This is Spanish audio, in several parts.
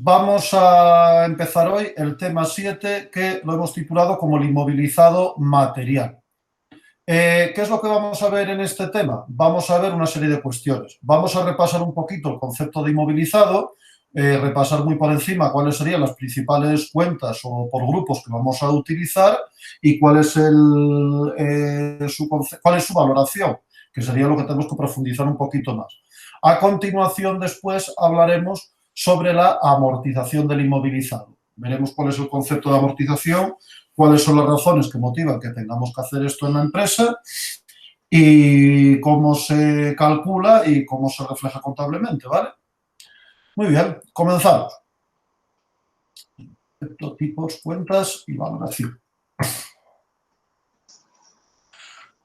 vamos a empezar hoy el tema 7, que lo hemos titulado como el inmovilizado material. ¿Qué es lo que vamos a ver en este tema? Vamos a ver una serie de cuestiones. Vamos a repasar un poquito el concepto de inmovilizado, repasar muy por encima cuáles serían las principales cuentas o por grupos que vamos a utilizar y cuál es su valoración, que sería lo que tenemos que profundizar un poquito más. A continuación, después, hablaremos sobre la amortización del inmovilizado. Veremos cuál es el concepto de amortización, cuáles son las razones que motivan que tengamos que hacer esto en la empresa y cómo se calcula y cómo se refleja contablemente, ¿vale? Muy bien, comenzamos. Tipos, cuentas y valoración.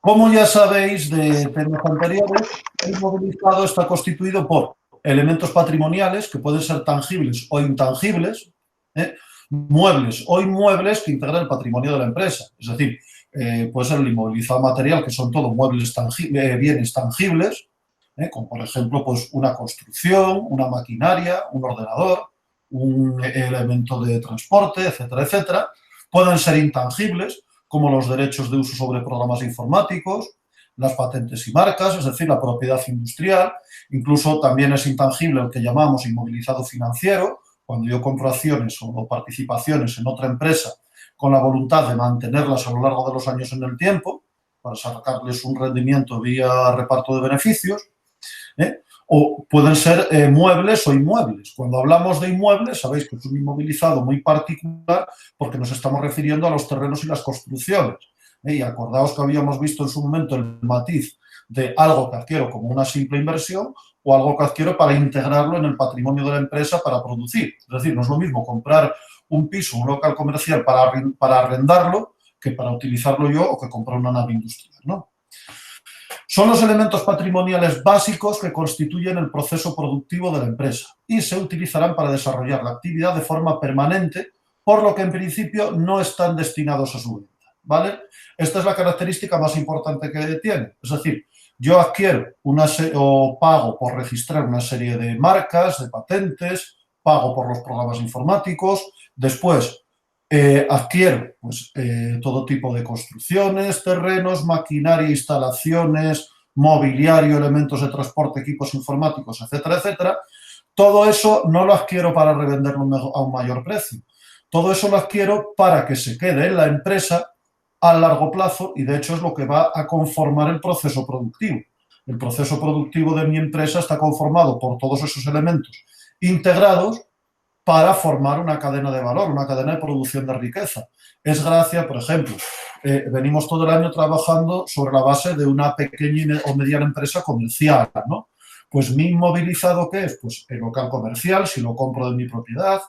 Como ya sabéis de temas anteriores, el inmovilizado está constituido por elementos patrimoniales que pueden ser tangibles o intangibles, muebles o inmuebles que integran el patrimonio de la empresa. Es decir, puede ser el inmovilizado material, que son todos muebles bienes tangibles, como por ejemplo pues una construcción, una maquinaria, un ordenador, un elemento de transporte, etcétera, etcétera. Pueden ser intangibles, como los derechos de uso sobre programas informáticos, las patentes y marcas, es decir, la propiedad industrial. Incluso también es intangible el que llamamos inmovilizado financiero, cuando yo compro acciones o participaciones en otra empresa con la voluntad de mantenerlas a lo largo de los años en el tiempo, para sacarles un rendimiento vía reparto de beneficios. O pueden ser muebles o inmuebles. Cuando hablamos de inmuebles, sabéis que es un inmovilizado muy particular porque nos estamos refiriendo a los terrenos y las construcciones. Y acordaos que habíamos visto en su momento el matiz de algo que adquiero como una simple inversión o algo que adquiero para integrarlo en el patrimonio de la empresa para producir. Es decir, no es lo mismo comprar un piso, un local comercial para arrendarlo que para utilizarlo yo o que comprar una nave industrial, ¿no? Son los elementos patrimoniales básicos que constituyen el proceso productivo de la empresa y se utilizarán para desarrollar la actividad de forma permanente, por lo que en principio no están destinados a su venta, ¿vale? Esta es la característica más importante que tiene. Es decir, yo adquiero o pago por registrar una serie de marcas, de patentes, pago por los programas informáticos, después adquiero pues, todo tipo de construcciones, terrenos, maquinaria, instalaciones, mobiliario, elementos de transporte, equipos informáticos, etcétera, etcétera. Todo eso no lo adquiero para revenderlo a un mayor precio. Todo eso lo adquiero para que se quede en la empresa a largo plazo y de hecho es lo que va a conformar el proceso productivo. El proceso productivo de mi empresa está conformado por todos esos elementos integrados para formar una cadena de valor, una cadena de producción de riqueza. Es gracias, por ejemplo, venimos todo el año trabajando sobre la base de una pequeña o mediana empresa comercial, ¿no? Pues mi inmovilizado, ¿qué es? Pues el local comercial, si lo compro de mi propiedad,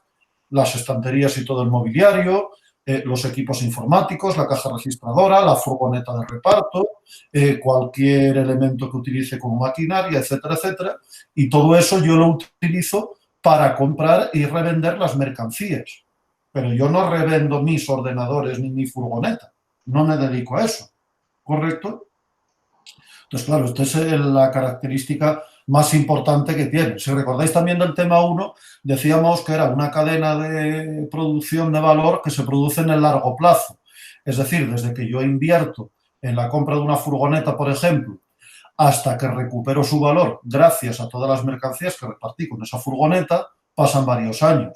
las estanterías y todo el mobiliario, los equipos informáticos, la caja registradora, la furgoneta de reparto, cualquier elemento que utilice como maquinaria, etcétera, etcétera. Y todo eso yo lo utilizo para comprar y revender las mercancías. Pero yo no revendo mis ordenadores ni mi furgoneta. No me dedico a eso. ¿Correcto? Entonces, claro, esta es la característica más importante que tiene. Si recordáis también del tema 1, decíamos que era una cadena de producción de valor que se produce en el largo plazo. Es decir, desde que yo invierto en la compra de una furgoneta, por ejemplo, hasta que recupero su valor gracias a todas las mercancías que repartí con esa furgoneta, pasan varios años.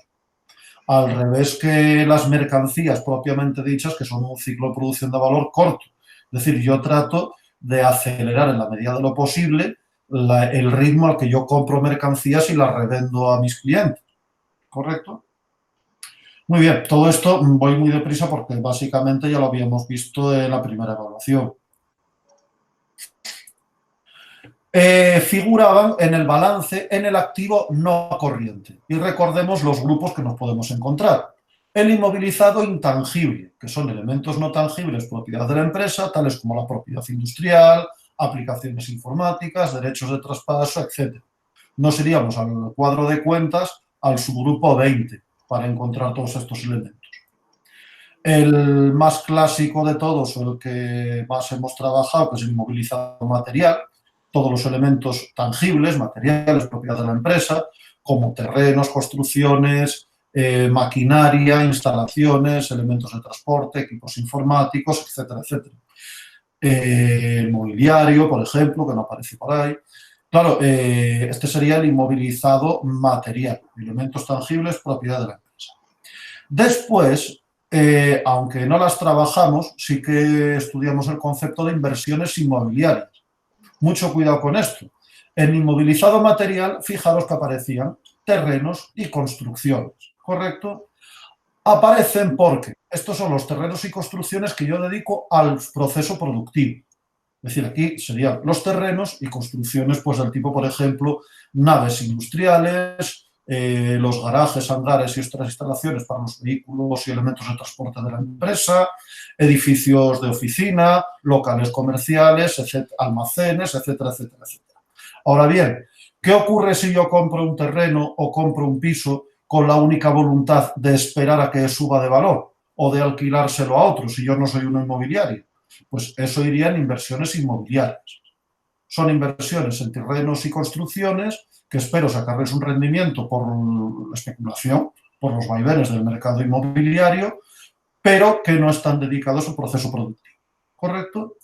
Al revés que las mercancías propiamente dichas, que son un ciclo de producción de valor corto. Es decir, yo trato de acelerar en la medida de lo posible el ritmo al que yo compro mercancías y las revendo a mis clientes. ¿Correcto? Muy bien, todo esto voy muy deprisa porque básicamente ya lo habíamos visto en la primera evaluación. Figuraban en el balance en el activo no corriente. Y recordemos los grupos que nos podemos encontrar. El inmovilizado intangible, que son elementos no tangibles propiedad de la empresa, tales como la propiedad industrial, aplicaciones informáticas, derechos de traspaso, etc. Nos iríamos al cuadro de cuentas, al subgrupo 20, para encontrar todos estos elementos. El más clásico de todos, o el que más hemos trabajado, que es el inmovilizado material, todos los elementos tangibles, materiales, propiedad de la empresa, como terrenos, construcciones, maquinaria, instalaciones, elementos de transporte, equipos informáticos, etcétera, etcétera. Mobiliario, por ejemplo, que no aparece por ahí. Claro, este sería el inmovilizado material, elementos tangibles, propiedad de la empresa. Después, aunque no las trabajamos, sí que estudiamos el concepto de inversiones inmobiliarias. Mucho cuidado con esto. En inmovilizado material, fijaros que aparecían terrenos y construcciones, ¿correcto? Aparecen porque estos son los terrenos y construcciones que yo dedico al proceso productivo. Es decir, aquí serían los terrenos y construcciones pues del tipo, por ejemplo, naves industriales, los garajes, hangares y otras instalaciones para los vehículos y elementos de transporte de la empresa, edificios de oficina, locales comerciales, almacenes, etcétera, etcétera, etcétera. Ahora bien, ¿qué ocurre si yo compro un terreno o compro un piso con la única voluntad de esperar a que suba de valor o de alquilárselo a otros si yo no soy una inmobiliaria? Pues eso iría en inversiones inmobiliarias. Son inversiones en terrenos y construcciones que espero sacarles un rendimiento por la especulación, por los vaivenes del mercado inmobiliario, pero que no están dedicados al proceso productivo. ¿Correcto?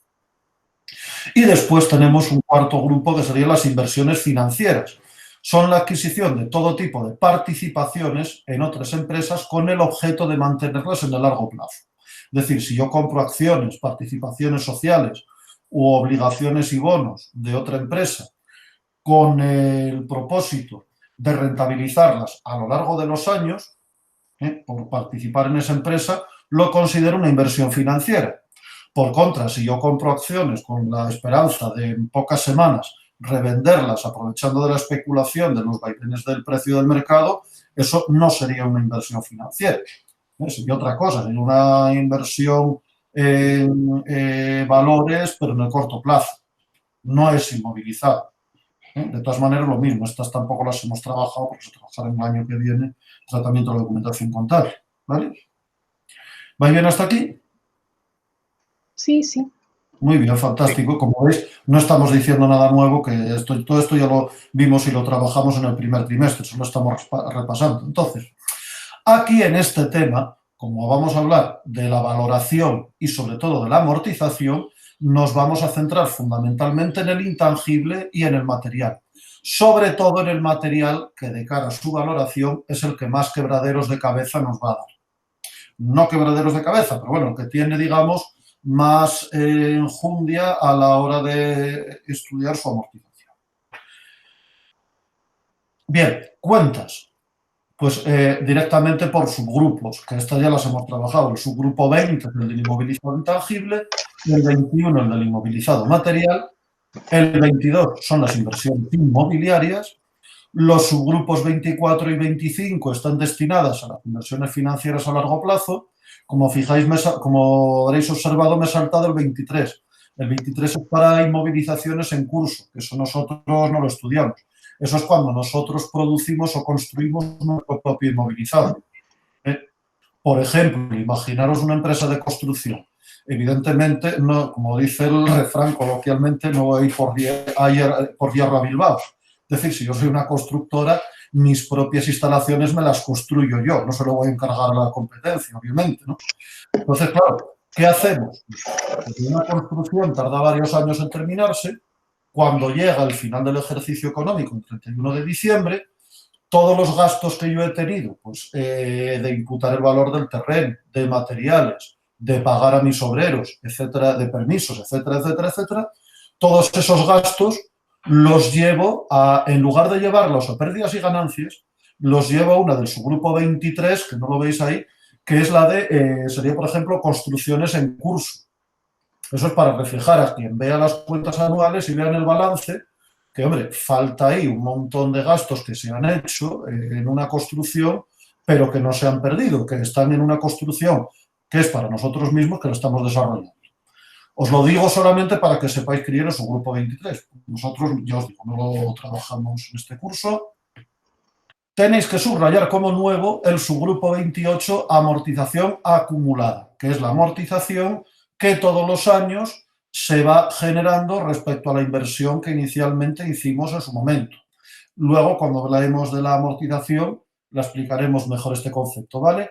Y después tenemos un cuarto grupo que serían las inversiones financieras. Son la adquisición de todo tipo de participaciones en otras empresas con el objeto de mantenerlas en el largo plazo. Es decir, si yo compro acciones, participaciones sociales u obligaciones y bonos de otra empresa con el propósito de rentabilizarlas a lo largo de los años, por participar en esa empresa, lo considero una inversión financiera. Por contra, si yo compro acciones con la esperanza de en pocas semanas revenderlas aprovechando de la especulación de los vaivenes del precio del mercado, eso no sería una inversión financiera. Sería otra cosa, sería una inversión en valores, pero en el corto plazo. No es inmovilizado. De todas maneras, lo mismo, estas tampoco las hemos trabajado porque se trabajará en el año que viene tratamiento de documentación contable. ¿Vale? ¿Va bien hasta aquí? Sí, sí. Muy bien, fantástico. Como veis, no estamos diciendo nada nuevo, que todo esto ya lo vimos y lo trabajamos en el primer trimestre, solo estamos repasando. Entonces, aquí en este tema, como vamos a hablar de la valoración y sobre todo de la amortización, nos vamos a centrar fundamentalmente en el intangible y en el material. Sobre todo en el material que de cara a su valoración es el que más quebraderos de cabeza nos va a dar. No quebraderos de cabeza, pero bueno, que tiene, digamos, más enjundia a la hora de estudiar su amortización. Bien, cuentas. Pues directamente por subgrupos, que estas ya las hemos trabajado. El subgrupo 20 es el del inmovilizado intangible, el 21 el del inmovilizado material, el 22 son las inversiones inmobiliarias, los subgrupos 24 y 25 están destinadas a las inversiones financieras a largo plazo. Como fijáis, como habréis observado, me he saltado el 23. El 23 es para inmovilizaciones en curso, que eso nosotros no lo estudiamos. Eso es cuando nosotros producimos o construimos nuestro propio inmovilizado. Por ejemplo, imaginaros una empresa de construcción. Evidentemente, no, como dice el refrán coloquialmente, no voy por hierro a Bilbao. Es decir, si yo soy una constructora, mis propias instalaciones me las construyo yo, no se lo voy a encargar a la competencia, obviamente, ¿no? Entonces, claro, ¿qué hacemos? Porque una construcción tarda varios años en terminarse. Cuando llega el final del ejercicio económico, el 31 de diciembre, todos los gastos que yo he tenido, pues de imputar el valor del terreno, de materiales, de pagar a mis obreros, etcétera, de permisos, etcétera, etcétera, etcétera, todos esos gastos los llevo a, en lugar de llevarlos a pérdidas y ganancias, los llevo a una del subgrupo 23, que no lo veis ahí, que es la de, sería, por ejemplo, construcciones en curso. Eso es para reflejar a quien vea las cuentas anuales y vean el balance, que, hombre, falta ahí un montón de gastos que se han hecho en una construcción, pero que no se han perdido, que están en una construcción que es para nosotros mismos, que lo estamos desarrollando. Os lo digo solamente para que sepáis que es un grupo 23. Nosotros, ya os digo, no lo trabajamos en este curso. Tenéis que subrayar como nuevo el subgrupo 28, amortización acumulada, que es la amortización que todos los años se va generando respecto a la inversión que inicialmente hicimos en su momento. Luego, cuando hablaremos de la amortización, la explicaremos mejor este concepto, ¿vale?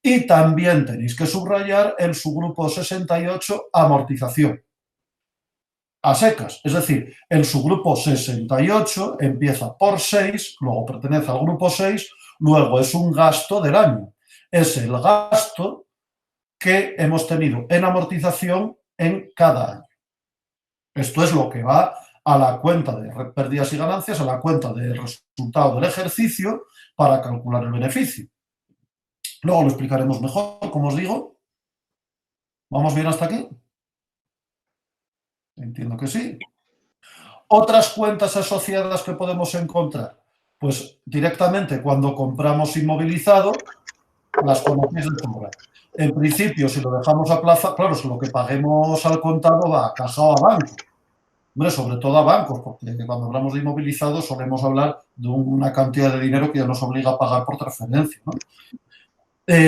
Y también tenéis que subrayar el subgrupo 68, amortización. A secas, es decir, el subgrupo 68 empieza por 6, luego pertenece al grupo 6, luego es un gasto del año. Es el gasto que hemos tenido en amortización en cada año. Esto es lo que va a la cuenta de pérdidas y ganancias, a la cuenta de resultado del ejercicio para calcular el beneficio. Luego lo explicaremos mejor, como os digo. ¿Vamos bien hasta aquí? Entiendo que sí. Otras cuentas asociadas que podemos encontrar, pues directamente cuando compramos inmovilizado, las conocéis de sobra. En principio, si lo dejamos a plaza, claro, si lo que paguemos al contado va a caja o a banco. Hombre, sobre todo a bancos, porque cuando hablamos de inmovilizado solemos hablar de una cantidad de dinero que ya nos obliga a pagar por transferencia, ¿no?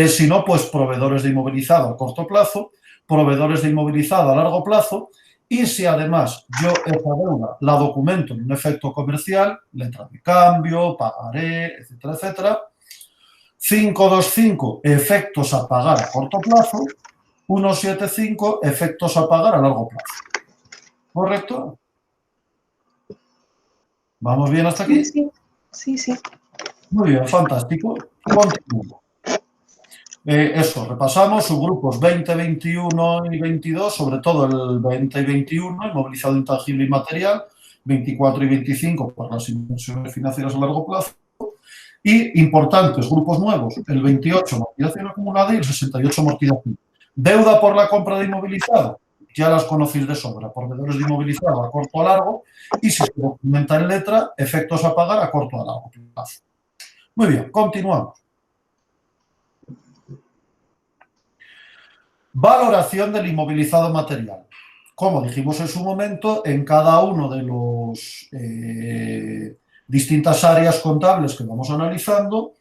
Si no, pues proveedores de inmovilizado a corto plazo, proveedores de inmovilizado a largo plazo, y si además yo esa deuda la documento en un efecto comercial, letra de cambio, pagaré, etcétera, etcétera. 525, efectos a pagar a corto plazo. 175, efectos a pagar a largo plazo. ¿Correcto? ¿Vamos bien hasta aquí? Sí. Muy bien, fantástico. Continúo. Eso, repasamos subgrupos 20, 21 y 22, sobre todo el 20 y 21, inmovilizado intangible y material, 24 y 25 para las inversiones financieras a largo plazo, y importantes, grupos nuevos, el 28, amortización acumulada, y el 68, amortización. Deuda por la compra de inmovilizado, ya las conocéis de sobra, proveedores de inmovilizado a corto o a largo, y si se documenta en letra, efectos a pagar a corto o a largo plazo. Muy bien, continuamos. Valoración del inmovilizado material. Como dijimos en su momento, en cada uno de los distintas áreas contables que vamos analizando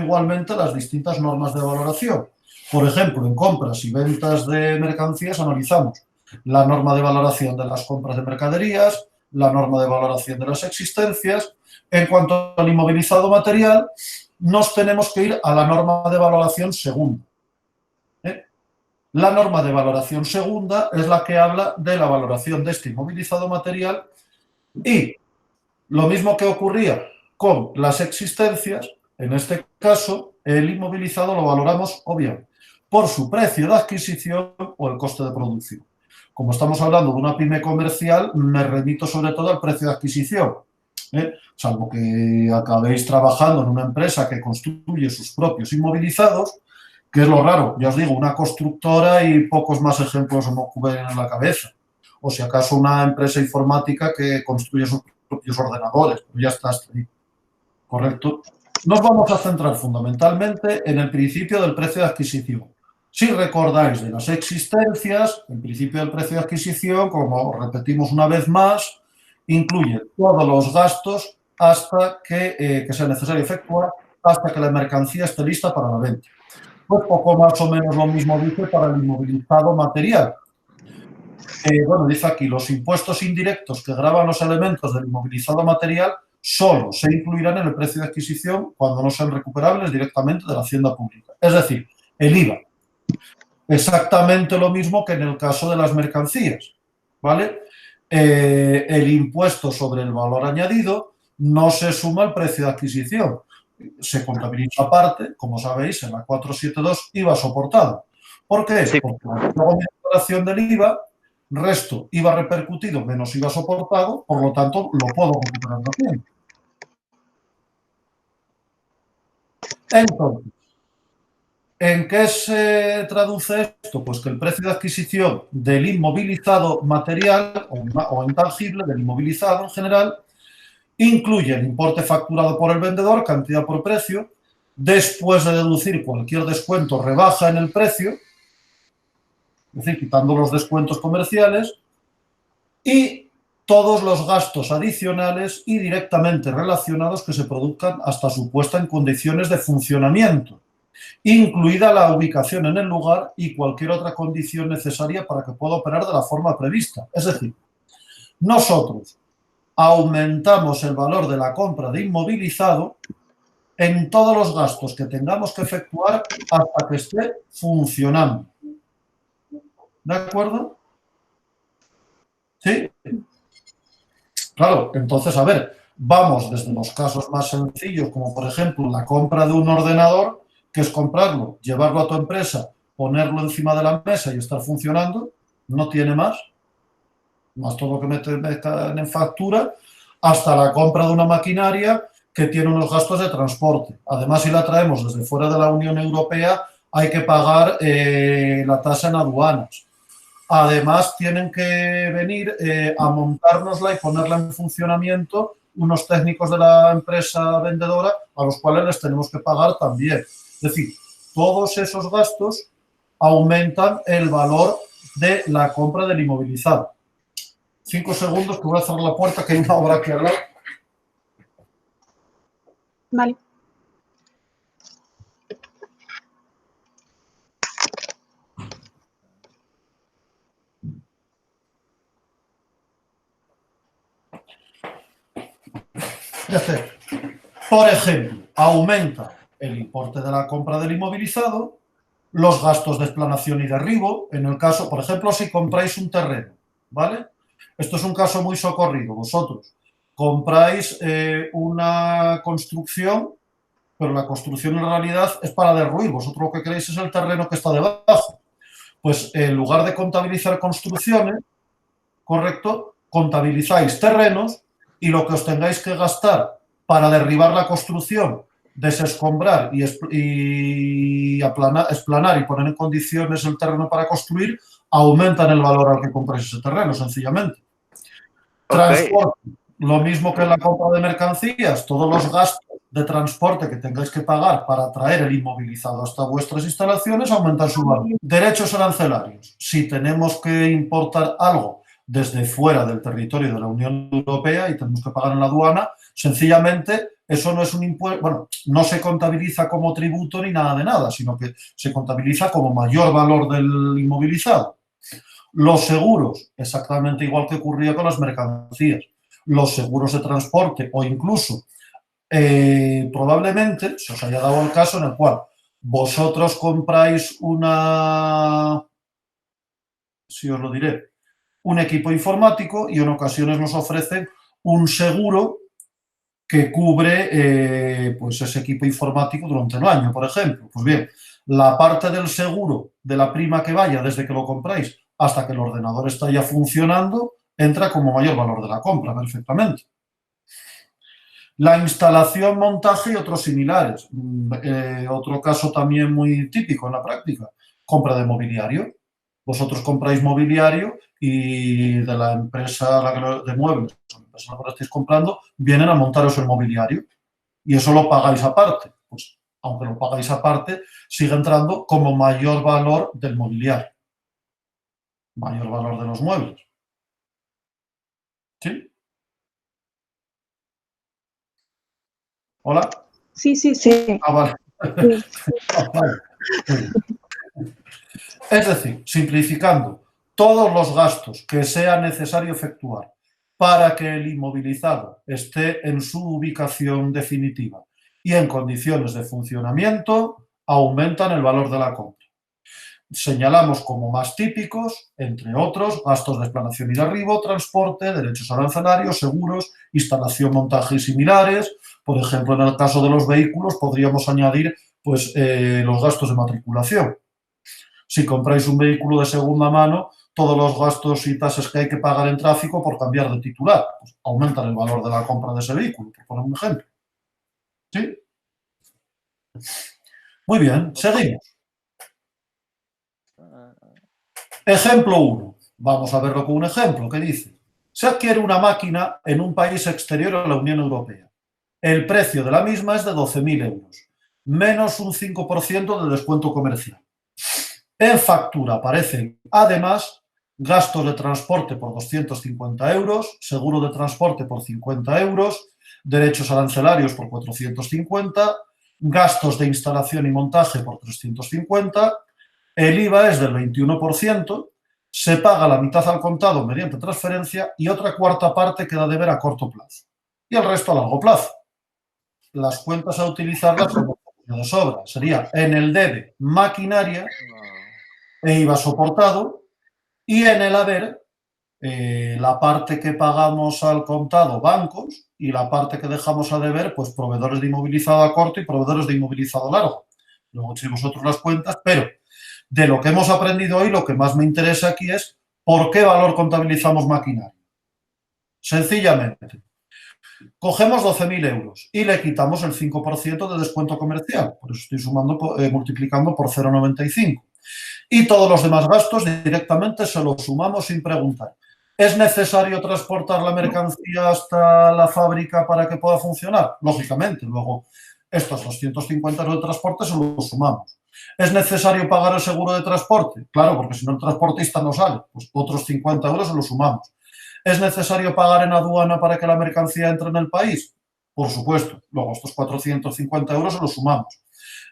igualmente las distintas normas de valoración. Por ejemplo, en compras y ventas de mercancías analizamos la norma de valoración de las compras de mercaderías, la norma de valoración de las existencias. En cuanto al inmovilizado material, nos tenemos que ir a la norma de valoración segunda. La norma de valoración segunda es la que habla de la valoración de este inmovilizado material, y lo mismo que ocurría con las existencias, en este caso el inmovilizado lo valoramos o bien por su precio de adquisición o el coste de producción. Como estamos hablando de una pyme comercial, me remito sobre todo al precio de adquisición, salvo que acabéis trabajando en una empresa que construye sus propios inmovilizados, que es lo raro, ya os digo, una constructora y pocos más ejemplos me ocurren en la cabeza. O si acaso una empresa informática que construye sus propios ordenadores, pero ya está ahí. ¿Correcto? Nos vamos a centrar fundamentalmente en el principio del precio de adquisición. Si recordáis de las existencias, el principio del precio de adquisición, como repetimos una vez más, incluye todos los gastos hasta que sea necesario efectuar hasta que la mercancía esté lista para la venta. Pues poco más o menos lo mismo dice para el inmovilizado material. Bueno, dice aquí, los impuestos indirectos que gravan los elementos del inmovilizado material solo se incluirán en el precio de adquisición cuando no sean recuperables directamente de la hacienda pública. Es decir, el IVA. Exactamente lo mismo que en el caso de las mercancías, ¿vale? El impuesto sobre el valor añadido no se suma al precio de adquisición. Se contabiliza aparte, como sabéis, en la 472 IVA soportado. ¿Por qué? Sí. Porque luego mi declaración del IVA, resto IVA repercutido menos IVA soportado, por lo tanto, lo puedo recuperar también. Entonces, ¿en qué se traduce esto? Pues que el precio de adquisición del inmovilizado material o intangible, del inmovilizado en general, incluye el importe facturado por el vendedor, cantidad por precio, después de deducir cualquier descuento, rebaja en el precio, es decir, quitando los descuentos comerciales, y todos los gastos adicionales y directamente relacionados que se produzcan hasta su puesta en condiciones de funcionamiento, incluida la ubicación en el lugar y cualquier otra condición necesaria para que pueda operar de la forma prevista. Es decir, nosotros, aumentamos el valor de la compra de inmovilizado en todos los gastos que tengamos que efectuar hasta que esté funcionando. ¿De acuerdo? ¿Sí? Claro, entonces, a ver, vamos desde los casos más sencillos, como por ejemplo la compra de un ordenador, que es comprarlo, llevarlo a tu empresa, ponerlo encima de la mesa y estar funcionando, no tiene más todo lo que meten en factura, hasta la compra de una maquinaria que tiene unos gastos de transporte. Además, si la traemos desde fuera de la Unión Europea, hay que pagar la tasa en aduanas. Además, tienen que venir a montárnosla y ponerla en funcionamiento unos técnicos de la empresa vendedora a los cuales les tenemos que pagar también. Es decir, todos esos gastos aumentan el valor de la compra del inmovilizado. 5 segundos que voy a cerrar la puerta, que hay una obra aquí al lado. Vale. Por ejemplo, aumenta el importe de la compra del inmovilizado, los gastos de explanación y derribo, en el caso, por ejemplo, si compráis un terreno, ¿vale? Esto es un caso muy socorrido. Vosotros compráis una construcción, pero la construcción en realidad es para derruir. Vosotros lo que queréis es el terreno que está debajo. Pues en lugar de contabilizar construcciones, ¿correcto? Contabilizáis terrenos y lo que os tengáis que gastar para derribar la construcción, desescombrar y esplanar y poner en condiciones el terreno para construir, aumentan el valor al que compráis ese terreno, sencillamente. Transporte, lo mismo que en la compra de mercancías, todos los gastos de transporte que tengáis que pagar para traer el inmovilizado hasta vuestras instalaciones aumentan su valor. Derechos arancelarios. Si tenemos que importar algo desde fuera del territorio de la Unión Europea y tenemos que pagar en la aduana, sencillamente eso no es un impuesto, bueno, no se contabiliza como tributo ni nada de nada, sino que se contabiliza como mayor valor del inmovilizado. Los seguros, exactamente igual que ocurría con las mercancías. Los seguros de transporte o incluso probablemente se os haya dado el caso en el cual vosotros compráis si os lo diré, un equipo informático y en ocasiones nos ofrecen un seguro que cubre pues ese equipo informático durante un año, por ejemplo. Pues bien, la parte del seguro de la prima que vaya desde que lo compráis hasta que el ordenador está ya funcionando entra como mayor valor de la compra, perfectamente. La instalación, montaje y otros similares. Otro caso también muy típico en la práctica, compra de mobiliario. Vosotros compráis mobiliario y de la empresa de muebles, la empresa a la que estáis comprando, vienen a montaros el mobiliario y eso lo pagáis aparte. Pues, aunque lo pagáis aparte, sigue entrando como mayor valor del mobiliario, mayor valor de los muebles. ¿Sí? ¿Hola? Sí, sí, sí. Ah, vale. Sí. Vale. Es decir, simplificando, todos los gastos que sea necesario efectuar para que el inmovilizado esté en su ubicación definitiva y en condiciones de funcionamiento aumentan el valor de la compra. Señalamos como más típicos, entre otros, gastos de explanación y derribo, transporte, derechos arancelarios, seguros, instalación, montaje y similares. Por ejemplo, en el caso de los vehículos podríamos añadir pues, los gastos de matriculación. Si compráis un vehículo de segunda mano, todos los gastos y tasas que hay que pagar en tráfico por cambiar de titular, pues aumentan el valor de la compra de ese vehículo, por poner un ejemplo. ¿Sí? Muy bien, seguimos. Ejemplo 1. Vamos a verlo con un ejemplo que dice: se adquiere una máquina en un país exterior a la Unión Europea. El precio de la misma es de 12.000 euros, menos un 5% de descuento comercial. En factura aparecen, además, gastos de transporte por 250 euros, seguro de transporte por 50 euros, derechos arancelarios por 450, gastos de instalación y montaje por 350, el IVA es del 21% se paga la mitad al contado mediante transferencia y otra cuarta parte queda a deber a corto plazo. Y el resto a largo plazo. Las cuentas a utilizarlas como de sobra. Sería en el debe maquinaria e IVA soportado y en el haber la parte que pagamos al contado bancos y la parte que dejamos a deber pues proveedores de inmovilizado a corto y proveedores de inmovilizado a largo. Luego echéis vosotros las cuentas, pero de lo que hemos aprendido hoy, lo que más me interesa aquí es ¿por qué valor contabilizamos maquinaria? Sencillamente, cogemos 12.000 euros y le quitamos el 5% de descuento comercial. Por eso estoy multiplicando por 0,95. Y todos los demás gastos directamente se los sumamos sin preguntar. ¿Es necesario transportar la mercancía hasta la fábrica para que pueda funcionar? Lógicamente. Luego, estos 250 euros de transporte se los sumamos. ¿Es necesario pagar el seguro de transporte? Claro, porque si no el transportista no sale. Pues otros 50 euros se los sumamos. ¿Es necesario pagar en aduana para que la mercancía entre en el país? Por supuesto. Luego estos 450 euros se los sumamos.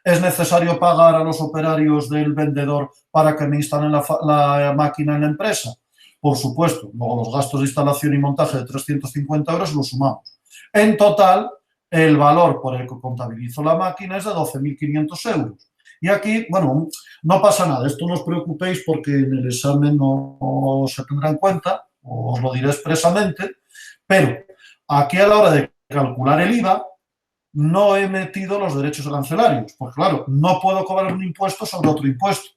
¿Es necesario pagar a los operarios del vendedor para que me instalen la máquina en la empresa? Por supuesto. Luego los gastos de instalación y montaje de 350 euros los sumamos. En total, el valor por el que contabilizo la máquina es de 12.500 euros. Y aquí, bueno, no pasa nada. Esto no os preocupéis porque en el examen no se tendrá en cuenta, os lo diré expresamente, pero aquí a la hora de calcular el IVA, no he metido los derechos arancelarios, porque claro, no puedo cobrar un impuesto sobre otro impuesto.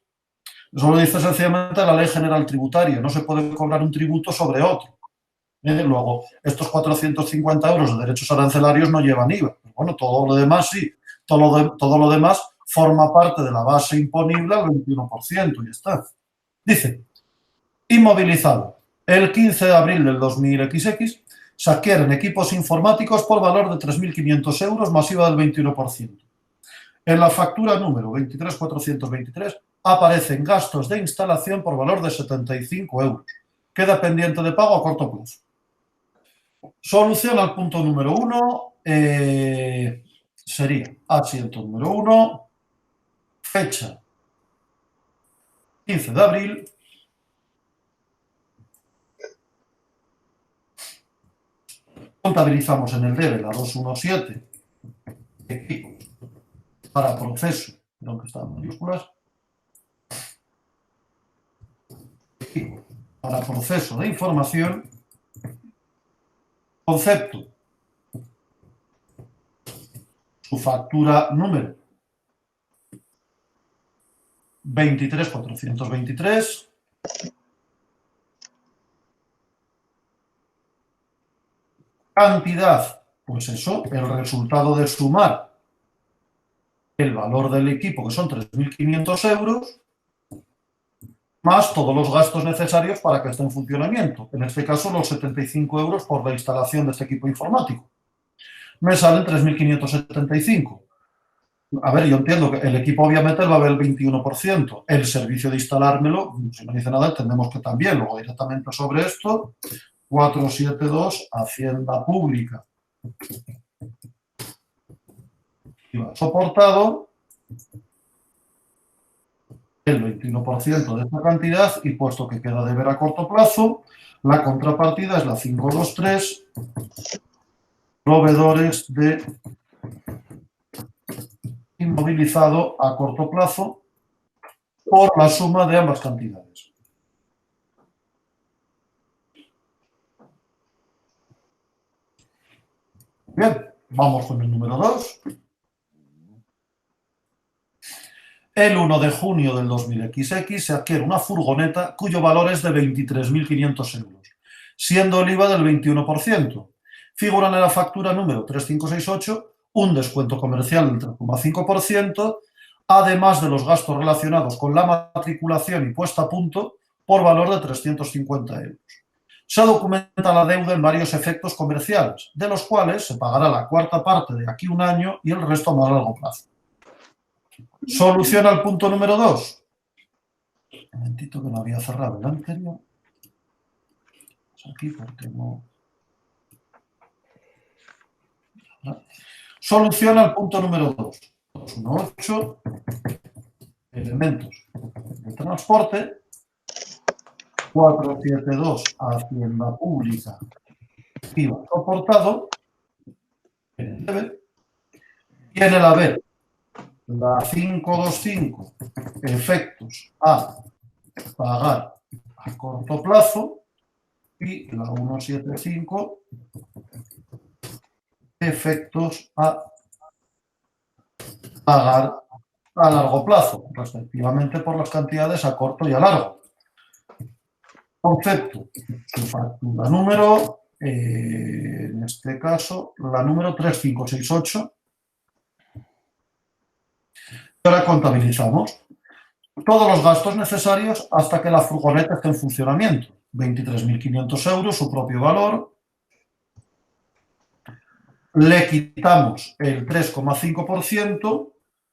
Eso lo dice sencillamente la Ley General Tributaria, no se puede cobrar un tributo sobre otro. Luego, estos 450 euros de derechos arancelarios no llevan IVA. Pero bueno, todo lo demás sí, todo lo demás forma parte de la base imponible al 21%, y ya está. Dice, inmovilizado. El 15 de abril del 2000XX se adquieren equipos informáticos por valor de 3.500 euros más IVA del 21%. En la factura número 23423 aparecen gastos de instalación por valor de 75 euros. Queda pendiente de pago a corto plazo. Solución al punto número 1 sería asiento número 1, fecha 15 de abril, contabilizamos en el debe la 217 equipos para proceso, creo que está en mayúsculas, equipos para proceso de información, concepto, su factura número 23423, cantidad, pues eso, el resultado de sumar el valor del equipo, que son 3.500 euros, más todos los gastos necesarios para que esté en funcionamiento. En este caso, los 75 euros por la instalación de este equipo informático. Me salen 3.575. A ver, yo entiendo que el equipo obviamente va a ver el 21%. El servicio de instalármelo, si no dice nada, entendemos que también. Luego directamente sobre esto, 472, Hacienda Pública. IVA soportado, el 21% de esta cantidad, y puesto que queda deber a corto plazo, la contrapartida es la 523, proveedores de inmovilizado a corto plazo, por la suma de ambas cantidades. Bien, vamos con el número 2. El 1 de junio del 2000XX se adquiere una furgoneta cuyo valor es de 23.500 euros, siendo el IVA del 21%. Figuran en la factura número 3568 un descuento comercial del 3,5%, además de los gastos relacionados con la matriculación y puesta a punto por valor de 350 euros. Se documenta la deuda en varios efectos comerciales, de los cuales se pagará la cuarta parte de aquí un año y el resto a más largo plazo. Solución al punto número 2. Un momentito que no había cerrado el anterior. Aquí porque no. Solución al punto número 2. 218. Elementos de transporte. 472 a Hacienda Pública IVA soportado en el debe, y en el haber la 525 efectos a pagar a corto plazo y la 175 efectos a pagar a largo plazo, respectivamente por las cantidades a corto y a largo. Concepto, su factura número, en este caso, la número 3568. Ahora contabilizamos todos los gastos necesarios hasta que la furgoneta esté en funcionamiento. 23.500 euros, su propio valor. Le quitamos el 3,5%,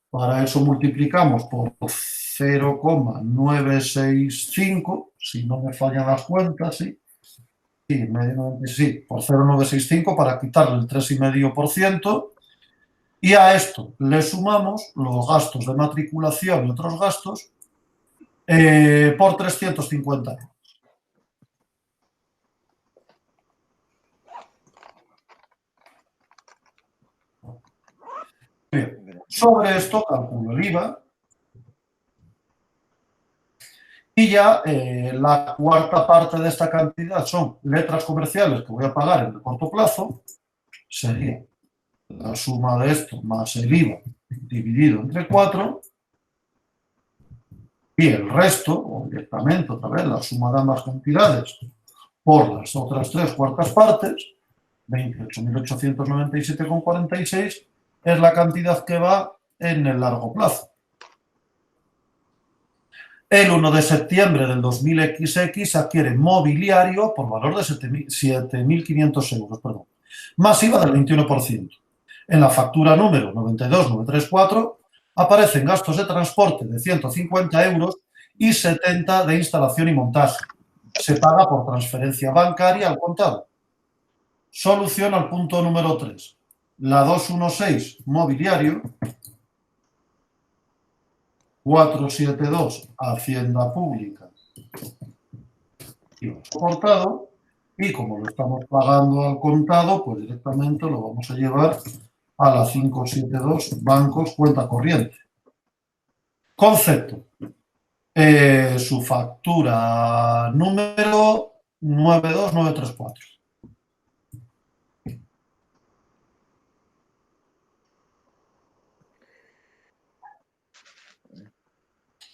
para eso multiplicamos por 0,965, si no me fallan las cuentas, sí. Sí, por 0,965 para quitarle el 3,5%. Y a esto le sumamos los gastos de matriculación y otros gastos por 350 euros. Bien, sobre esto calculo el IVA. Y ya la cuarta parte de esta cantidad son letras comerciales que voy a pagar en el corto plazo. Sería la suma de esto más el IVA dividido entre 4. Y el resto, o directamente otra vez la suma de ambas cantidades por las otras 3/4 partes, 28.897,46, es la cantidad que va en el largo plazo. El 1 de septiembre del 2000XX adquiere mobiliario por valor de 7.500 euros, perdón, más IVA del 21%. En la factura número 92934 aparecen gastos de transporte de 150 euros y 70 de instalación y montaje. Se paga por transferencia bancaria al contado. Solución al punto número 3. La 216, mobiliario. 472, Hacienda Pública. IVA soportado. Y como lo estamos pagando al contado, pues directamente lo vamos a llevar a la 572, bancos, cuenta corriente. Concepto. Su factura número 92934.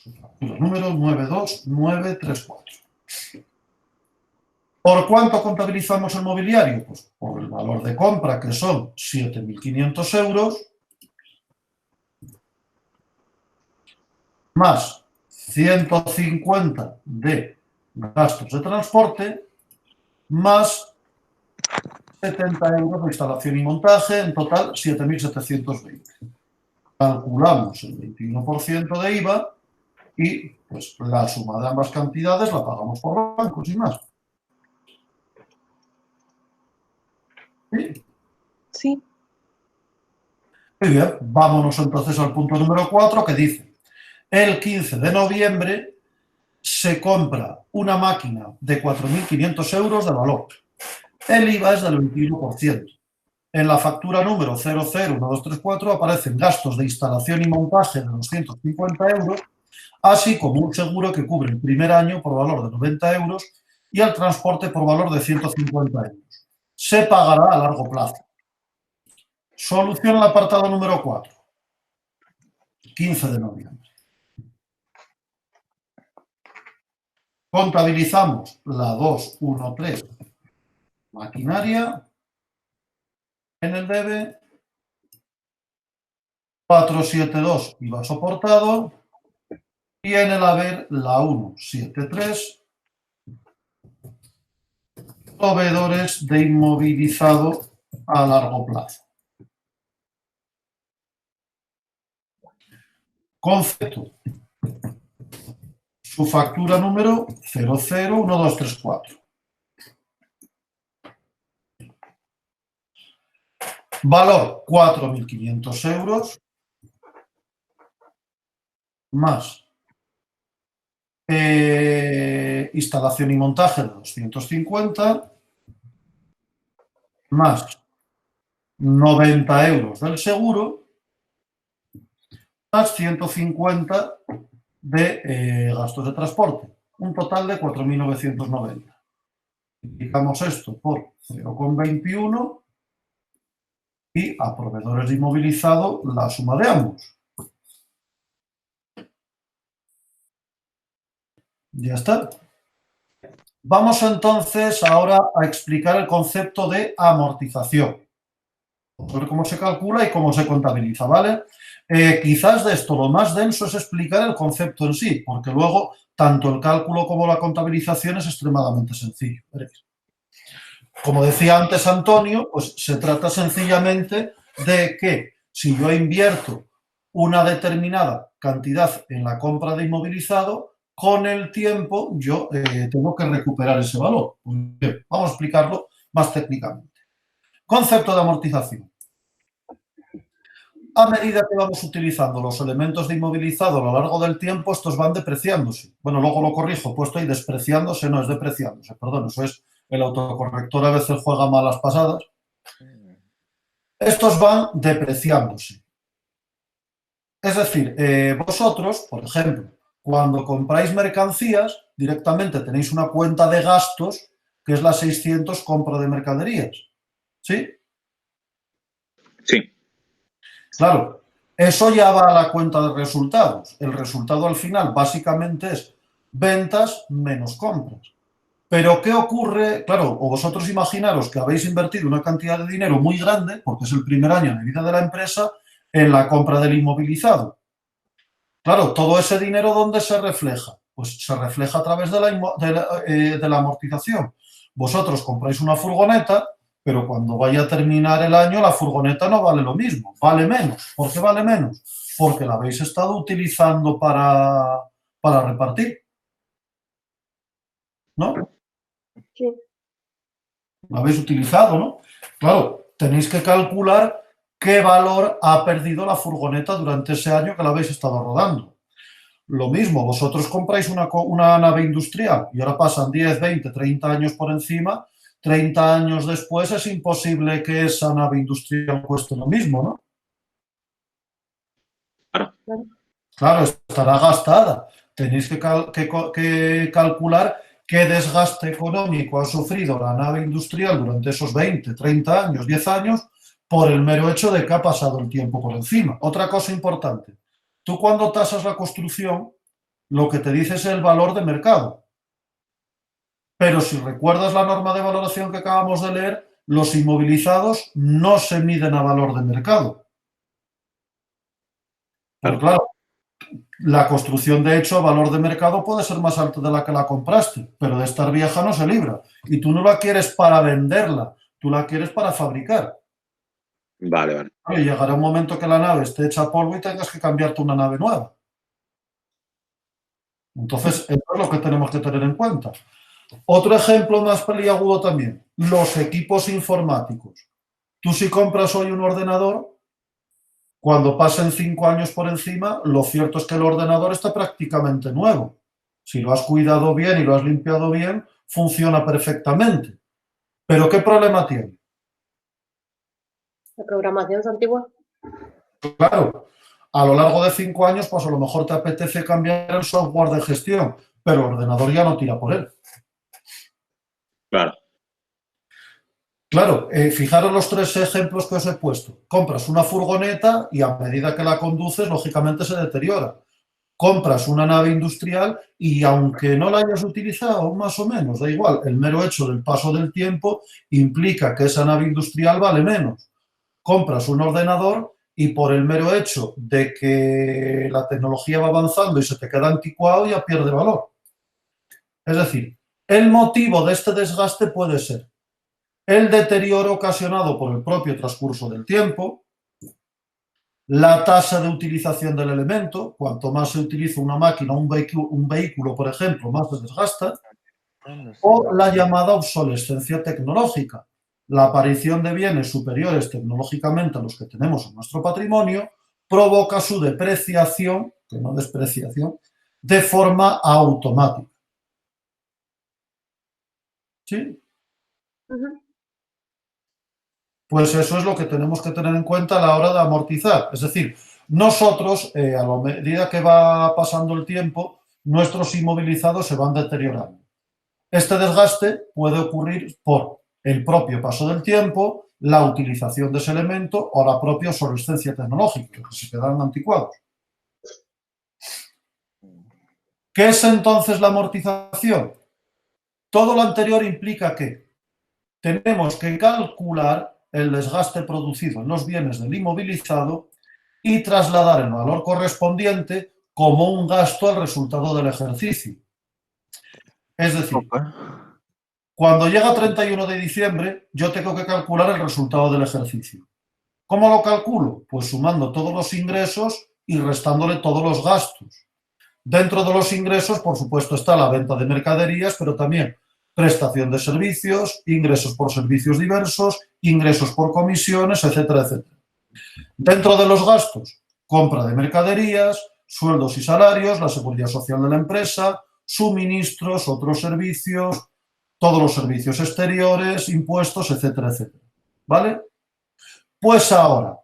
Su factura número 92934. ¿Por cuánto contabilizamos el mobiliario? Pues por el valor de compra, que son 7.500 euros, más 150 de gastos de transporte, más 70 euros de instalación y montaje, en total 7.720. Calculamos el 21% de IVA y pues la suma de ambas cantidades la pagamos por bancos y más. ¿Sí? Sí. Muy bien, vámonos entonces al punto número 4 que dice: el 15 de noviembre se compra una máquina de 4.500 euros de valor. El IVA es del 21%. En la factura número 001234 aparecen gastos de instalación y montaje de 250 euros, así como un seguro que cubre el primer año por valor de 90 euros y el transporte por valor de 150 euros. Se pagará a largo plazo. Solución al apartado número 4. 15 de noviembre. Contabilizamos la 213, maquinaria, en el debe, 472, IVA soportado, y en el haber la 173, proveedores de inmovilizado a largo plazo. Concepto. Su factura número 001234. Valor 4.500 euros, más Instalación y montaje de 250, más 90 euros del seguro, más 150 de gastos de transporte. Un total de 4.990. Multiplicamos esto por 0,21 y a proveedores de inmovilizado la suma de ambos. Ya está. Vamos entonces ahora a explicar el concepto de amortización. Vamos a ver cómo se calcula y cómo se contabiliza, ¿vale? Quizás de esto lo más denso es explicar el concepto en sí, porque luego tanto el cálculo como la contabilización es extremadamente sencillo. Veréis. Como decía antes Antonio, pues se trata sencillamente de que si yo invierto una determinada cantidad en la compra de inmovilizado, con el tiempo yo tengo que recuperar ese valor. Bien, vamos a explicarlo más técnicamente. Concepto de amortización. A medida que vamos utilizando los elementos de inmovilizado a lo largo del tiempo, estos van depreciándose. Bueno, luego lo corrijo, puesto ahí despreciándose, no es depreciándose, perdón, eso es el autocorrector a veces juega malas pasadas. Estos van depreciándose. Es decir, vosotros, por ejemplo, cuando compráis mercancías, directamente tenéis una cuenta de gastos que es la 600 compra de mercaderías. ¿Sí? Sí. Claro, eso ya va a la cuenta de resultados. El resultado al final básicamente es ventas menos compras. Pero ¿qué ocurre? Claro, o vosotros imaginaros que habéis invertido una cantidad de dinero muy grande, porque es el primer año de vida de la empresa, en la compra del inmovilizado. Claro, todo ese dinero, ¿dónde se refleja? Pues se refleja a través de la amortización. Vosotros compráis una furgoneta, pero cuando vaya a terminar el año, la furgoneta no vale lo mismo, vale menos. ¿Por qué vale menos? Porque la habéis estado utilizando para repartir. ¿No? Sí. Lo habéis utilizado, ¿no? Claro, tenéis que calcular qué valor ha perdido la furgoneta durante ese año que la habéis estado rodando. Lo mismo, vosotros compráis una nave industrial y ahora pasan 10, 20, 30 años por encima, 30 años después es imposible que esa nave industrial cueste lo mismo, ¿no? Claro, estará gastada. Tenéis que calcular qué desgaste económico ha sufrido la nave industrial durante esos 20, 30 años, 10 años, por el mero hecho de que ha pasado el tiempo por encima. Otra cosa importante, tú cuando tasas la construcción, lo que te dice es el valor de mercado. Pero si recuerdas la norma de valoración que acabamos de leer, los inmovilizados no se miden a valor de mercado. Pero claro, la construcción, de hecho, a valor de mercado puede ser más alta de la que la compraste, pero de estar vieja no se libra. Y tú no la quieres para venderla, tú la quieres para fabricar. Vale, vale. Y llegará un momento que la nave esté hecha polvo y tengas que cambiarte una nave nueva. Entonces, eso es lo que tenemos que tener en cuenta. Otro ejemplo más peliagudo también, los equipos informáticos. Tú si compras hoy un ordenador, cuando pasen 5 años por encima, lo cierto es que el ordenador está prácticamente nuevo. Si lo has cuidado bien y lo has limpiado bien, funciona perfectamente. ¿Pero qué problema tiene? La programación es antigua. Claro, a lo largo de 5 años, pues a lo mejor te apetece cambiar el software de gestión, pero el ordenador ya no tira por él. Claro. Claro, fijaros los 3 ejemplos que os he puesto. Compras una furgoneta y a medida que la conduces, lógicamente se deteriora. Compras una nave industrial y aunque no la hayas utilizado, más o menos, da igual, el mero hecho del paso del tiempo implica que esa nave industrial vale menos. Compras un ordenador y por el mero hecho de que la tecnología va avanzando y se te queda anticuado, ya pierde valor. Es decir, el motivo de este desgaste puede ser el deterioro ocasionado por el propio transcurso del tiempo, la tasa de utilización del elemento, cuanto más se utiliza una máquina, un vehículo, por ejemplo, más se desgasta, o la llamada obsolescencia tecnológica, la aparición de bienes superiores tecnológicamente a los que tenemos en nuestro patrimonio, provoca su depreciación, que no despreciación, de forma automática. ¿Sí? Pues eso es lo que tenemos que tener en cuenta a la hora de amortizar. Es decir, nosotros, a la medida que va pasando el tiempo, nuestros inmovilizados se van deteriorando. Este desgaste puede ocurrir por el propio paso del tiempo, la utilización de ese elemento o la propia obsolescencia tecnológica, que se quedan anticuados. ¿Qué es entonces la amortización? Todo lo anterior implica que tenemos que calcular el desgaste producido en los bienes del inmovilizado y trasladar el valor correspondiente como un gasto al resultado del ejercicio. Es decir, cuando llega 31 de diciembre, yo tengo que calcular el resultado del ejercicio. ¿Cómo lo calculo? Pues sumando todos los ingresos y restándole todos los gastos. Dentro de los ingresos, por supuesto, está la venta de mercaderías, pero también prestación de servicios, ingresos por servicios diversos, ingresos por comisiones, etcétera, etcétera. Dentro de los gastos, compra de mercaderías, sueldos y salarios, la seguridad social de la empresa, suministros, otros servicios, todos los servicios exteriores, impuestos, etcétera, etcétera. ¿Vale? Pues ahora,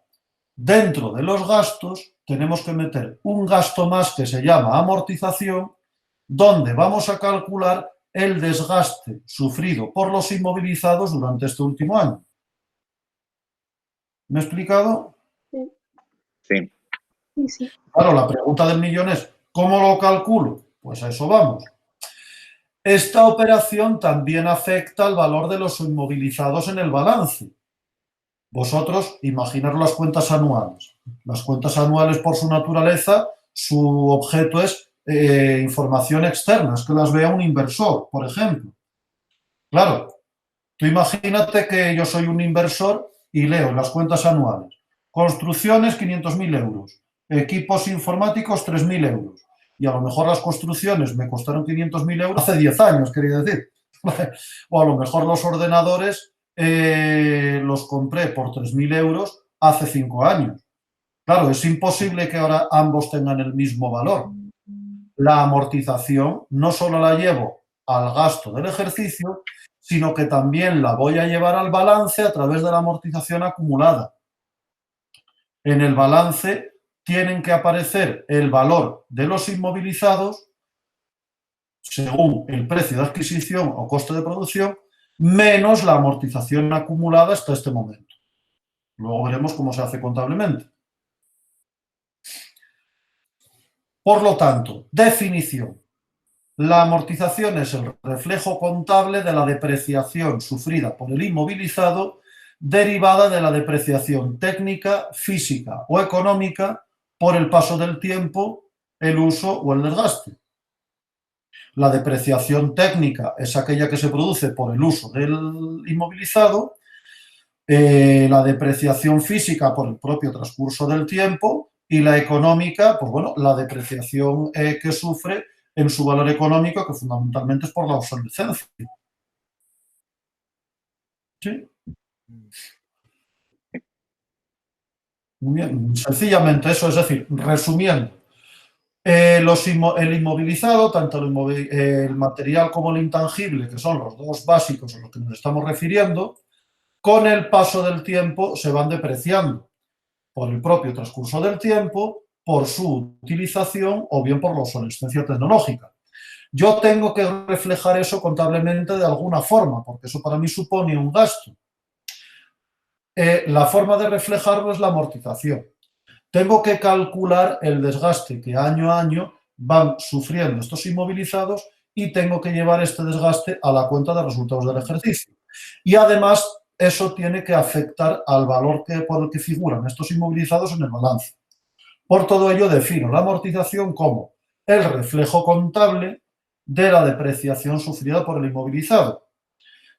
dentro de los gastos, tenemos que meter un gasto más que se llama amortización, donde vamos a calcular el desgaste sufrido por los inmovilizados durante este último año. ¿Me he explicado? Sí. Sí. Claro, la pregunta del millón es, ¿cómo lo calculo? Pues a eso vamos. Esta operación también afecta al valor de los inmovilizados en el balance. Vosotros imaginaros las cuentas anuales. Las cuentas anuales, por su naturaleza, su objeto es información externa, es que las vea un inversor, por ejemplo. Claro, tú imagínate que yo soy un inversor y leo las cuentas anuales. Construcciones, 500.000 euros. Equipos informáticos, 3.000 euros. Y a lo mejor las construcciones me costaron 500.000 euros hace 10 años, quería decir. O a lo mejor los ordenadores los compré por 3.000 euros hace 5 años. Claro, es imposible que ahora ambos tengan el mismo valor. La amortización no solo la llevo al gasto del ejercicio, sino que también la voy a llevar al balance a través de la amortización acumulada. En el balance tienen que aparecer el valor de los inmovilizados según el precio de adquisición o coste de producción, menos la amortización acumulada hasta este momento. Luego veremos cómo se hace contablemente. Por lo tanto, definición. La amortización es el reflejo contable de la depreciación sufrida por el inmovilizado derivada de la depreciación técnica, física o económica por el paso del tiempo, el uso o el desgaste. La depreciación técnica es aquella que se produce por el uso del inmovilizado, la depreciación física por el propio transcurso del tiempo y la económica, pues bueno, la depreciación que sufre en su valor económico, que fundamentalmente es por la obsolescencia. ¿Sí? Muy bien, sencillamente eso, es decir, resumiendo, el inmovilizado, tanto el material como el intangible, que son los dos básicos a los que nos estamos refiriendo, con el paso del tiempo se van depreciando por el propio transcurso del tiempo, por su utilización o bien por la obsolescencia tecnológica. Yo tengo que reflejar eso contablemente de alguna forma, porque eso para mí supone un gasto. La forma de reflejarlo es la amortización. Tengo que calcular el desgaste que año a año van sufriendo estos inmovilizados y tengo que llevar este desgaste a la cuenta de resultados del ejercicio. Y además, eso tiene que afectar al valor por el que figuran estos inmovilizados en el balance. Por todo ello, defino la amortización como el reflejo contable de la depreciación sufrida por el inmovilizado,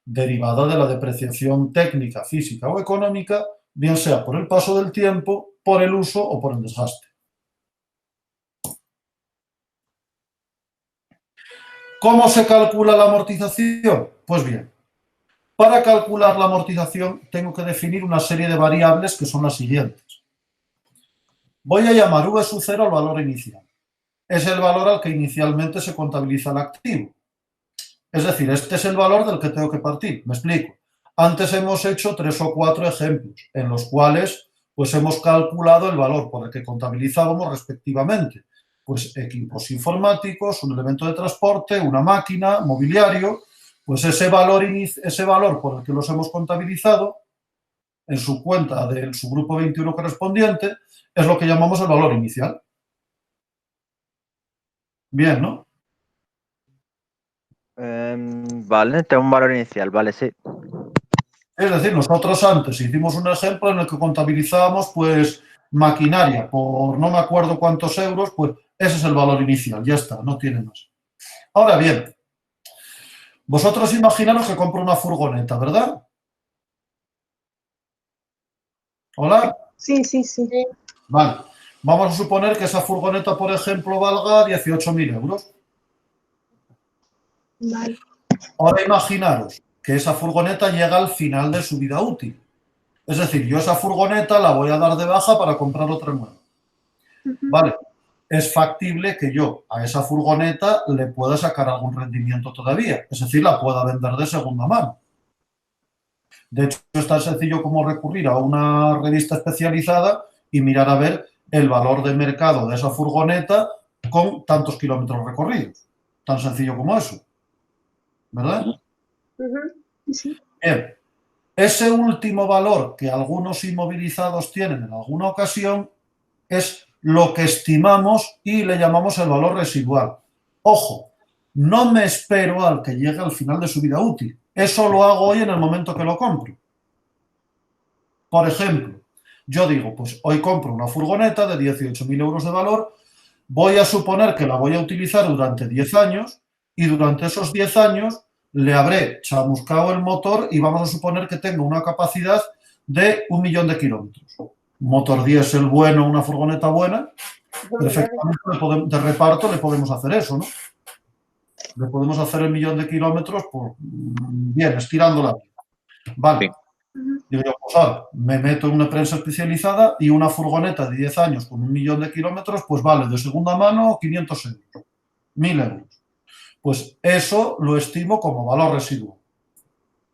derivada de la depreciación técnica, física o económica, bien sea por el paso del tiempo, por el uso o por el desgaste. ¿Cómo se calcula la amortización? Pues bien, para calcular la amortización tengo que definir una serie de variables que son las siguientes. Voy a llamar V sub 0 al valor inicial. es el valor al que inicialmente se contabiliza el activo. Es decir, este es el valor del que tengo que partir. Me explico. Antes hemos hecho 3 o 4 ejemplos en los cuales pues hemos calculado el valor por el que contabilizábamos respectivamente. Pues equipos informáticos, un elemento de transporte, una máquina, mobiliario. Pues ese valor por el que los hemos contabilizado en su cuenta del subgrupo 21 correspondiente es lo que llamamos el valor inicial. Bien, ¿no? Vale, tengo un valor inicial, vale, sí. Es decir, nosotros antes hicimos un ejemplo en el que contabilizábamos pues maquinaria por no me acuerdo cuántos euros, pues ese es el valor inicial, ya está, no tiene más. Ahora bien, vosotros imaginaros que compro una furgoneta, ¿verdad? ¿Hola? Sí, sí, sí. Vale. Vamos a suponer que esa furgoneta, por ejemplo, valga 18.000 euros. Vale. Ahora imaginaros que esa furgoneta llega al final de su vida útil. Es decir, yo esa furgoneta la voy a dar de baja para comprar otra nueva. Vale. Es factible que yo a esa furgoneta le pueda sacar algún rendimiento todavía. Es decir, la pueda vender de segunda mano. De hecho, es tan sencillo como recurrir a una revista especializada y mirar a ver el valor de mercado de esa furgoneta con tantos kilómetros recorridos. Tan sencillo como eso. ¿Verdad? Sí. Bien. Ese último valor que algunos inmovilizados tienen en alguna ocasión es lo que estimamos y le llamamos el valor residual. Ojo, no me espero al que llegue al final de su vida útil. Eso lo hago hoy en el momento que lo compro. Por ejemplo, yo digo, pues hoy compro una furgoneta de 18.000 euros de valor, voy a suponer que la voy a utilizar durante 10 años y durante esos 10 años le habré chamuscado el motor y vamos a suponer que tengo una capacidad de 1.000.000 de kilómetros. Un motor diésel bueno, una furgoneta buena, perfectamente de reparto le podemos hacer eso, ¿no? Le podemos hacer el 1.000.000 de kilómetros por bien, estirándola. Vale. Digo yo, pues ahora, me meto en una prensa especializada y una furgoneta de 10 años con 1.000.000 de kilómetros, pues vale, de segunda mano 500 euros, 1.000 euros. Pues eso lo estimo como valor residual.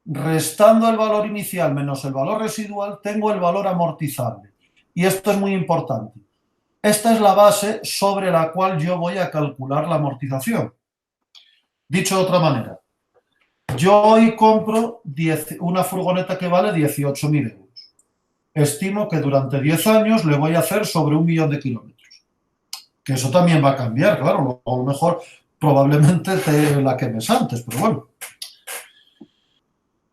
Restando el valor inicial menos el valor residual, tengo el valor amortizable. Y esto es muy importante. Esta es la base sobre la cual yo voy a calcular la amortización. Dicho de otra manera, yo hoy compro una furgoneta que vale 18.000 euros. Estimo que durante 10 años le voy a hacer sobre 1.000.000 de kilómetros. Que eso también va a cambiar, claro. A lo mejor probablemente te la quemes antes, pero bueno.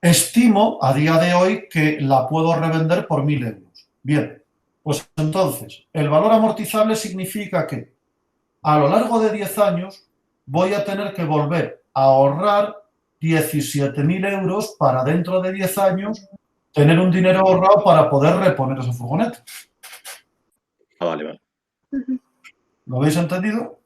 Estimo a día de hoy que la puedo revender por 1.000 euros. Bien, pues entonces, el valor amortizable significa que a lo largo de 10 años voy a tener que volver a ahorrar 17.000 euros para dentro de 10 años tener un dinero ahorrado para poder reponer esa furgoneta. Vale. ¿Lo habéis entendido?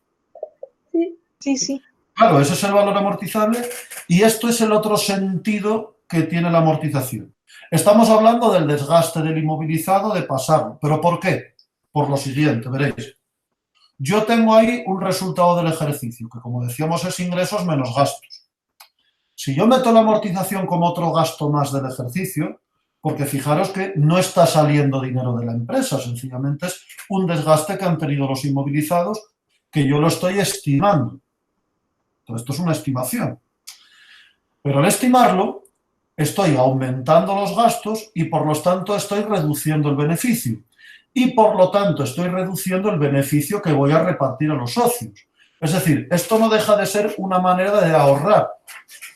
Sí. Claro, ese es el valor amortizable y esto es el otro sentido que tiene la amortización. Estamos hablando del desgaste del inmovilizado, de pasarlo. ¿Pero por qué? Por lo siguiente, veréis. Yo tengo ahí un resultado del ejercicio, que como decíamos es ingresos menos gastos. Si yo meto la amortización como otro gasto más del ejercicio, porque fijaros que no está saliendo dinero de la empresa, sencillamente es un desgaste que han tenido los inmovilizados que yo lo estoy estimando. Entonces, esto es una estimación. Pero al estimarlo, estoy aumentando los gastos y por lo tanto estoy reduciendo el beneficio. Y por lo tanto estoy reduciendo el beneficio que voy a repartir a los socios. Es decir, esto no deja de ser una manera de ahorrar.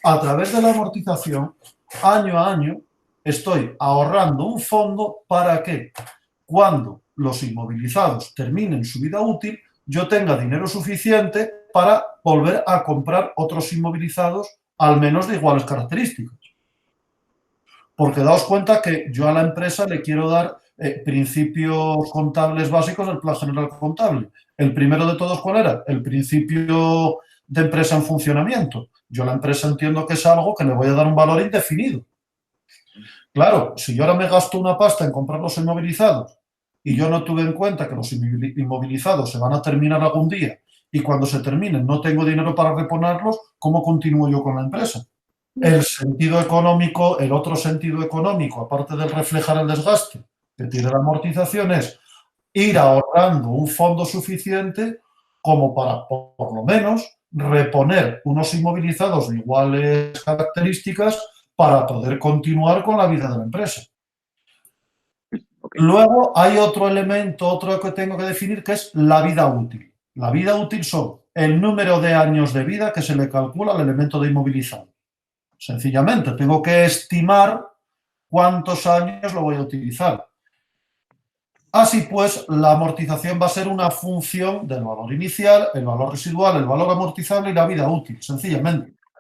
A través de la amortización, año a año, estoy ahorrando un fondo para que cuando los inmovilizados terminen su vida útil, yo tenga dinero suficiente para volver a comprar otros inmovilizados al menos de iguales características. Porque daos cuenta que yo a la empresa le quiero dar principios contables básicos del Plan General Contable. El primero de todos, ¿cuál era? El principio de empresa en funcionamiento. Yo a la empresa entiendo que es algo que le voy a dar un valor indefinido. Claro, si yo ahora me gasto una pasta en comprar los inmovilizados y yo no tuve en cuenta que los inmovilizados se van a terminar algún día y cuando se terminen no tengo dinero para reponerlos, ¿cómo continúo yo con la empresa? El sentido económico, el otro sentido económico, aparte del reflejar el desgaste que tiene la amortización, es ir ahorrando un fondo suficiente como para, por lo menos, reponer unos inmovilizados de iguales características para poder continuar con la vida de la empresa. Okay. Luego hay otro elemento, otro que tengo que definir, que es la vida útil. La vida útil son el número de años de vida que se le calcula al elemento de inmovilizado. Sencillamente, tengo que estimar cuántos años lo voy a utilizar. Así pues, la amortización va a ser una función del valor inicial, el valor residual, el valor amortizable y la vida útil, sencillamente.